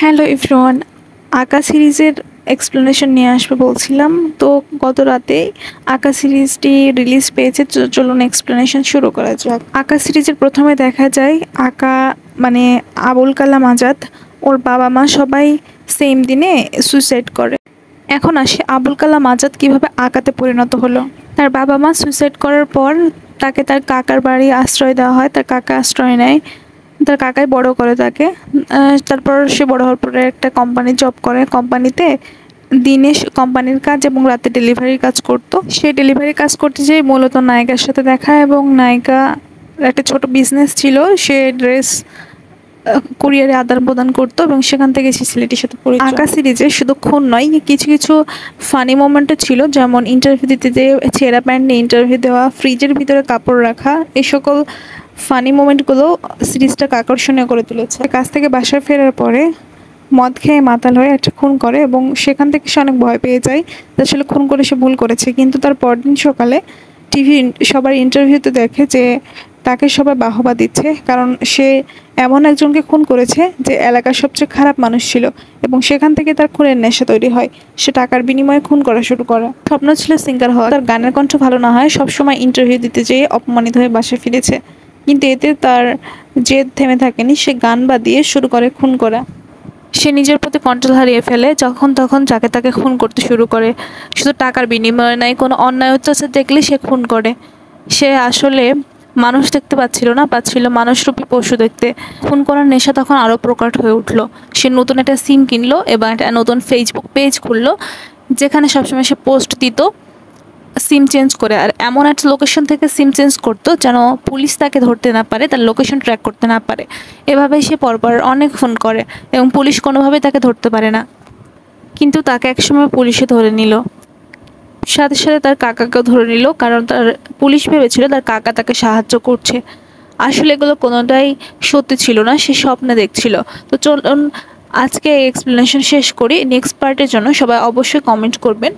Hello everyone, আঁকা সিরিজের explanation নিয়ে আসবে বলছিলাম। তো গত রাতে আঁকা সিরিজটি রিলিজ পেয়েছে। চলুন এক্সপ্লেনেশন শুরু করা যাক। আঁকা সিরিজের প্রথমে দেখা যায় আঁকা মানে আবুল কালাম আজাদ, ওর বাবা মা সবাই সেম দিনে সুইসাইড করে। এখন আসে আবুল কালাম আজাদ কিভাবে আঁকাতে পরিণত হলো। তার বাবা মা সুইসাইড করার পর তাকে তার কাকার বাড়ি আশ্রয় দেওয়া হয়। তার কাকা আশ্রয় নেয়, তার কাকাই বড় করে তাকে। তারপর সে বড় হওয়ার পরে একটা কোম্পানি জব করে। কোম্পানিতে দিনে কোম্পানির কাজ এবং রাতে ডেলিভারির কাজ করতো। সে ডেলিভারি কাজ করতে যেয়ে মূলত নায়িকার সাথে দেখা, এবং নায়িকা একটা ছোট বিজনেস ছিল, সে ড্রেস কুরিয়ারে আদান প্রদান করতো এবং সেখান থেকে সে ছেলেটির সাথে পরিচয়। আঁকা সিরিজে শুধু খুন নয়, কিছু কিছু ফানি মোমেন্টও ছিল, যেমন ইন্টারভিউ দিতে যে ছেঁড়া প্যান্ট নিয়ে ইন্টারভিউ দেওয়া, ফ্রিজের ভিতরে কাপড় রাখা, এই সকল ফানি মোমেন্টগুলো সিরিজটাকে আকর্ষণীয় করে তুলেছে। কাজ থেকে বাসায় ফেরার পরে মদ খেয়ে মাতাল হয়ে একটা খুন করে, এবং সেখান থেকে সে অনেক ভয় পেয়ে যায়। আসলে খুন করে সে ভুল করেছে, কিন্তু তার পরদিন সকালে টিভি সবার ইন্টারভিউতে দেখে যে তাকে সবাই বাহবা দিচ্ছে, কারণ সে এমন একজনকে খুন করেছে যে এলাকার সবচেয়ে খারাপ মানুষ ছিল, এবং সেখান থেকে তার খুনের নেশা তৈরি হয়। সে টাকার বিনিময়ে খুন করা শুরু করে। স্বপ্ন ছিল সিঙ্গার হওয়া। তার গানের কণ্ঠ ভালো না হয়, সবসময় ইন্টারভিউ দিতে যেয়ে অপমানিত হয়ে বাসায় ফিরেছে, কিন্তু এতে তার জেদ থেমে থাকেনি। সে গান বাজিয়ে শুরু করে খুন করা। সে নিজের প্রতি কন্ট্রোল হারিয়ে ফেলে, যখন তখন যাকে তাকে খুন করতে শুরু করে। শুধু টাকার বিনিময়ে নয়, কোনো অন্যায় অত্যাচার দেখলে সে খুন করে। সে আসলে মানুষ দেখতে পাচ্ছিল মানুষরূপী পশু দেখতে। খুন করার নেশা তখন আরও প্রকট হয়ে উঠলো। সে নতুন একটা সিম কিনলো এবং একটা নতুন ফেসবুক পেজ খুললো, যেখানে সবসময় সে পোস্ট দিত সিম চেঞ্জ করে। আর এমন একটা লোকেশন থেকে সিম চেঞ্জ করতো যেন পুলিশ তাকে ধরতে না পারে, তার লোকেশন ট্র্যাক করতে না পারে। এভাবেই সে পরপর অনেক ফোন করে এবং পুলিশ কোনোভাবেই তাকে ধরতে পারে না। কিন্তু তাকে একসময় পুলিশে ধরে নিল, সাথে সাথে তার কাকাকেও ধরে নিল, কারণ তার পুলিশ ভেবেছিল তার কাকা তাকে সাহায্য করছে। আসলে এগুলো কোনোটাই সত্যি ছিল না, সে স্বপ্নে দেখছিল। তো চলুন আজকে এই এক্সপ্লেনেশন শেষ করি। নেক্সট পার্টের জন্য সবাই অবশ্যই কমেন্ট করবেন।